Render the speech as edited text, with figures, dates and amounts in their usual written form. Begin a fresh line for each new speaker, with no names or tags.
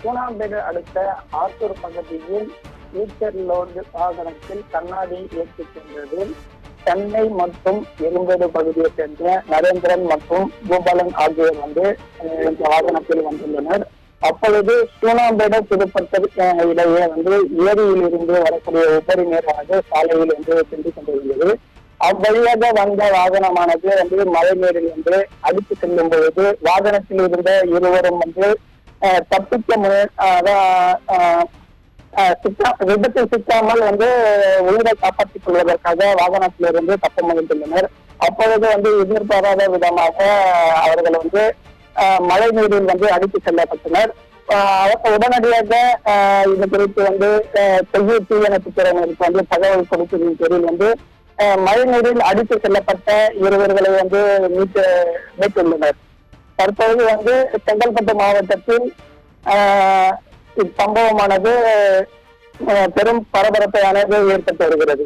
பூனாம்பேடு அடுத்த ஆத்தூர் பகுதியில் ஈச்சர் லோடு வாகனத்தில் கண்ணாடி ஏற்றிச் சென்றதில் சென்னை மற்றும் எறும்பேடு பகுதியை சேர்ந்த நரேந்திரன் மற்றும் பூபாலன் ஆகியோர் இந்த வாகனத்தில் வந்துள்ளனர். அப்பொழுது பூனாம்பேடு புதுப்பட்டல் இடையே ஏரியில் இருந்து வரக்கூடிய உபரி நீரானது சாலையில் சென்று கொண்டிருந்தது. அவ்வழியாக வந்த வாகனமானது மழை நீரில் அடித்து செல்லும் பொழுது வாகனத்தில் இருந்த இருவரும் தப்பிக்க விபத்தில் சிக்காமல் உயிரை காப்பாற்றிக் கொள்வதற்காக வாகனத்திலிருந்து தப்ப முயன்றுள்ளனர். அப்பொழுது எதிர்பாராத விதமாக அவர்கள் மழை நீரில் அடித்து செல்லப்பட்டனர். உடனடியாக இது குறித்து செய்யூர் தீயணைப்பு துறையினருக்கு தகவல் கொடுத்ததின் பேரில் மழை நீரில் அடித்து செல்லப்பட்ட இருவர்களை மீட்டுள்ளனர். தற்போது செங்கல்பட்டு மாவட்டத்தில் இச்சம்பவமானது பெரும் பரபரப்பை ஏற்பட்டு வருகிறது.